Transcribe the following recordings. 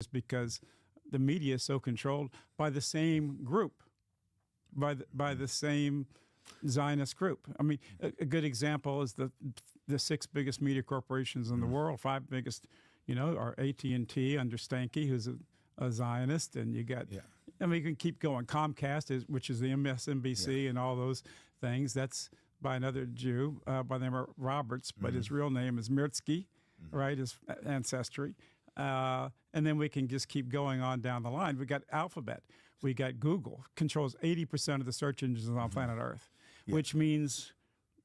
because the media is so controlled by the same group, by the same Zionist group. I mean, a good example is the six biggest media corporations in the world. Five biggest, are AT&T under Stanky, who's a Zionist, and you got. Yeah. I mean, you can keep going. Comcast, which is the MSNBC, and all those things. That's by another Jew by the name of Roberts, but his real name is Mirtsky, right? His ancestry. And then we can just keep going on down the line. We got Alphabet. We got Google, controls 80% of the search engines on planet Earth, which means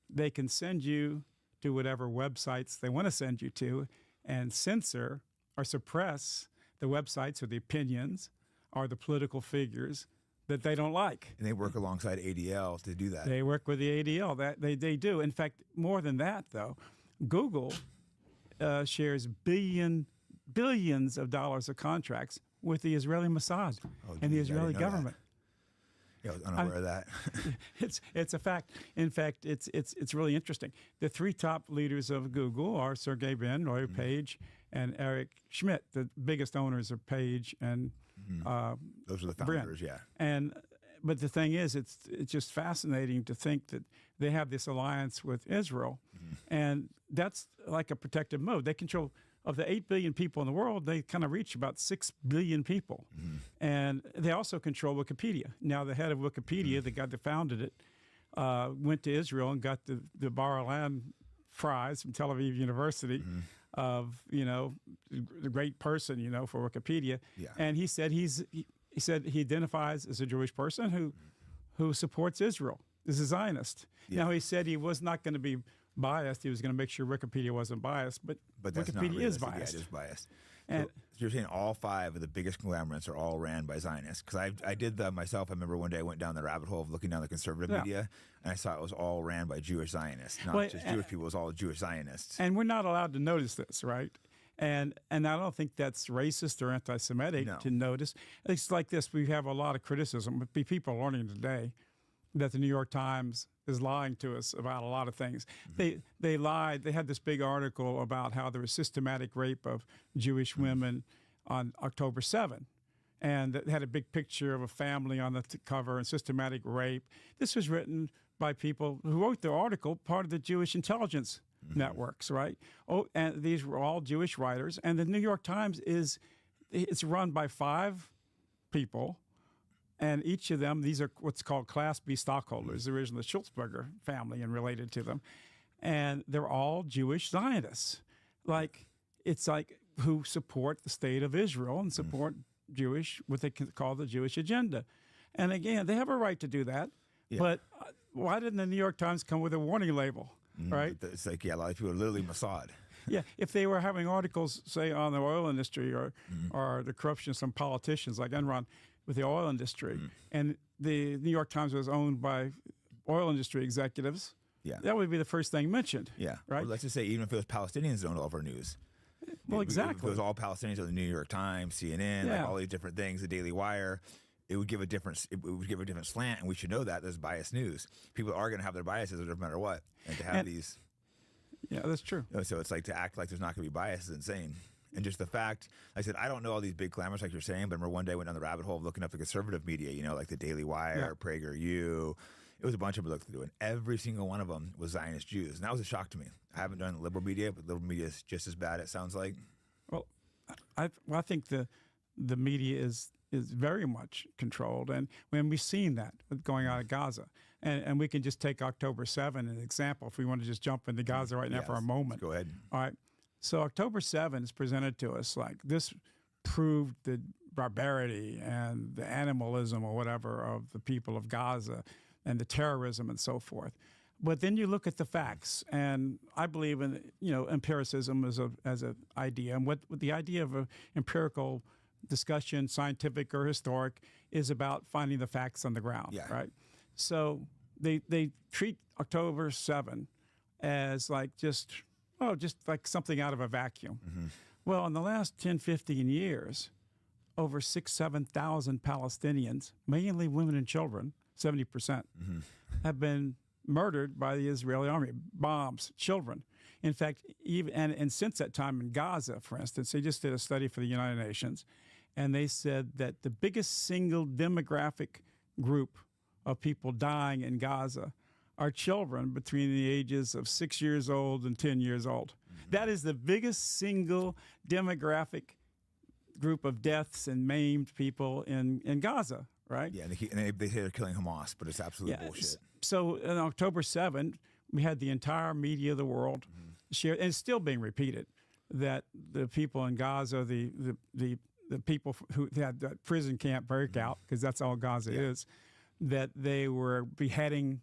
they can send you to whatever websites they want to send you to and censor or suppress the websites or the opinions or the political figures that they don't like. And they work alongside ADL to do that. They work with the ADL. They do. In fact, more than that, though, Google shares billions of dollars of contracts with the Israeli Mossad and the Israeli government. Yeah, I was unaware of that. It's a fact. In fact, it's really interesting. The three top leaders of Google are Sergey Brin, Larry Page, and Eric Schmidt, the biggest owners of Page and those are the founders, Brin. But the thing is, it's just fascinating to think that they have this alliance with Israel, and that's like a protective mode. They control. Of the 8 billion people in the world, they kind of reach about 6 billion people. And they also control Wikipedia. Now, the head of Wikipedia, the guy that founded it, went to Israel and got the Bar-Ilan Prize from Tel Aviv University of, the great person, for Wikipedia. Yeah. And he said he identifies as a Jewish person who supports Israel, is a Zionist. Yeah. Now, he said he was not going to be biased. He was going to make sure Wikipedia wasn't biased, but Wikipedia is biased. Yeah, it is biased. And so you're saying all five of the biggest conglomerates are all ran by Zionists? Because I did that myself. I remember one day I went down the rabbit hole of looking down the conservative media, and I saw it was all ran by Jewish Zionists, not just Jewish people. It was all Jewish Zionists. And we're not allowed to notice this, right? And I don't think that's racist or anti-Semitic to notice. It's like this. We have a lot of criticism. But people are learning today that the New York Times is lying to us about a lot of things. They lied. They had this big article about how there was systematic rape of Jewish women on October 7. And it had a big picture of a family on the cover and systematic rape. This was written by people who wrote the article, part of the Jewish intelligence networks, right? Oh, and these were all Jewish writers. And the New York Times it's run by 5 people. And each of them, these are what's called Class B stockholders, originally the Schultzberger family and related to them. And they're all Jewish Zionists. It's like who support the state of Israel and support what they call the Jewish agenda. And again, they have a right to do that. Yeah. But why didn't the New York Times come with a warning label, right? It's like, a lot of people are literally Mossad. Yeah, if they were having articles, say, on the oil industry or the corruption of some politicians like Enron, with the oil industry, and the New York Times was owned by oil industry executives, that would be the first thing mentioned. Yeah, right. Well, let's just say even if it was Palestinians that owned all of our news. Well, exactly. If it was all Palestinians on the New York Times, CNN, like all these different things, the Daily Wire, it would give a different slant, and we should know that there's biased news. People are going to have their biases no matter what, and to have these. Yeah, that's true. So it's like to act like there's not going to be bias is insane. And just the fact, I said, I don't know all these big clamors like you're saying, but I remember one day I went down the rabbit hole of looking up the conservative media, like the Daily Wire, PragerU. It was a bunch of them I looked through, and every single one of them was Zionist Jews. And that was a shock to me. I haven't done liberal media, but liberal media is just as bad, it sounds like. Well, I think the media is very much controlled. And when we've seen that going on at Gaza, and we can just take October 7 as an example if we want to just jump into Gaza right now for a moment. Go ahead. All right. So October 7 is presented to us like this proved the barbarity and the animalism or whatever of the people of Gaza and the terrorism and so forth. But then you look at the facts, and I believe in empiricism as an idea, and what the idea of an empirical discussion, scientific or historic, is about finding the facts on the ground, right? So they treat October 7 as like just like something out of a vacuum. Well, in the last 10, 15 years, over 7,000 Palestinians, mainly women and children, 70%, have been murdered by the Israeli army, bombs, children. In fact, even and since that time in Gaza, for instance, they just did a study for the United Nations, and they said that the biggest single demographic group of people dying in Gaza are children between the ages of 6 years old and 10 years old. That is the biggest single demographic group of deaths and maimed people in Gaza, right? Yeah, and they say they're killing Hamas, but it's absolute bullshit. So on October 7th, we had the entire media of the world share, and it's still being repeated, that the people in Gaza, the people who had that prison camp breakout, because that's all Gaza is, that they were beheading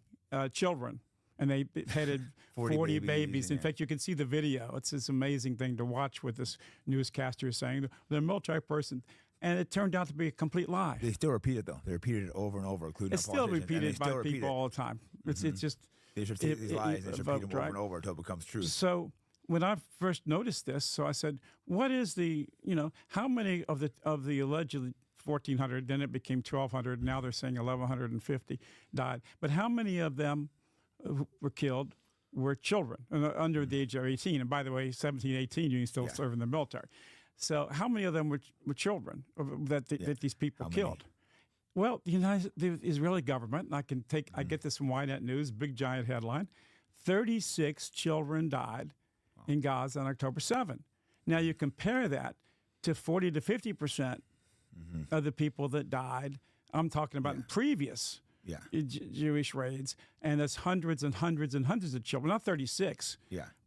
children, and they beheaded 40 babies. In fact, you can see the video. It's this amazing thing to watch with this newscaster saying they're a military person. And it turned out to be a complete lie. They still repeat it, though. They repeated it over and over, including it's still repeated by people all the time. It's just they should take these lies and repeat them over and over until it becomes true. So when I first noticed this, so I said, "What is the how many of the allegedly 1,400? Then it became 1,200. Now they're saying 1,150 died. But how many of them who were killed were children under the age of 18? And by the way, 17, 18, you can still serve in the military." So how many of them were children that these people killed? Well, the Israeli government, and I get this from Ynet News, big giant headline, 36 children died in Gaza on October 7. Now you compare that to 40 to 50% of the people that died, I'm talking about in previous Jewish raids, and that's hundreds and hundreds and hundreds of children, not 36,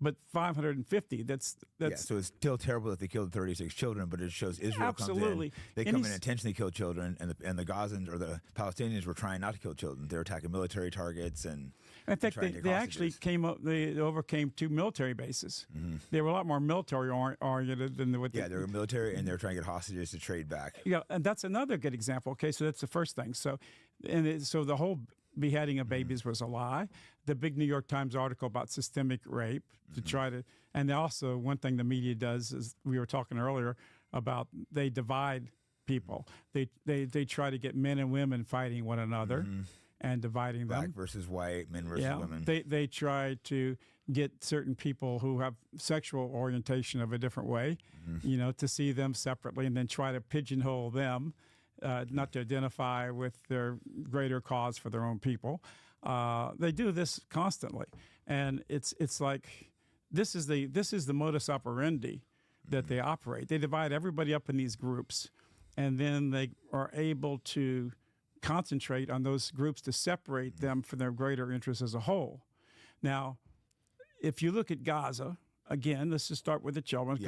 but 550. That's so it's still terrible that they killed 36 children, but it shows Israel comes in. They come in and intentionally kill children, and the Gazans or the Palestinians were trying not to kill children. They were attacking military targets and. In fact, they actually they overcame 2 military bases. They were a lot more military oriented than what. They were military, and they were trying to get hostages to trade back. Yeah, and that's another good example. Okay, so that's the first thing. So, so the whole beheading of babies was a lie. The big New York Times article about systemic rape to try to, and also one thing the media does is we were talking earlier about they divide people. They try to get men and women fighting one another. And dividing them. Black versus white, men versus women. They try to get certain people who have sexual orientation of a different way, to see them separately, and then try to pigeonhole them, not to identify with their greater cause for their own people. They do this constantly, and it's like this is the modus operandi that they operate. They divide everybody up in these groups, and then they are able to concentrate on those groups to separate them from their greater interests as a whole. Now, if you look at Gaza, again, let's just start with the children.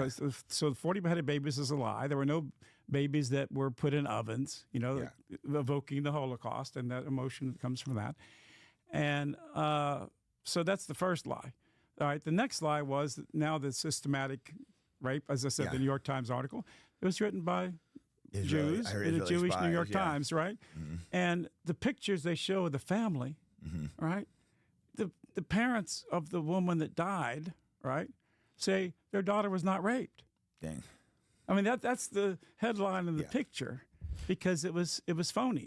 So the 40 beheaded babies is a lie. There were no babies that were put in ovens, evoking the Holocaust and that emotion that comes from that. And so that's the first lie. All right, the next lie was now the systematic rape, as I said, the New York Times article. It was written by Jews in the Jewish New York Times, right? And the pictures they show of the family, right? The parents of the woman that died, right, say their daughter was not raped. Dang. I mean, that's the headline in the picture because it was phony.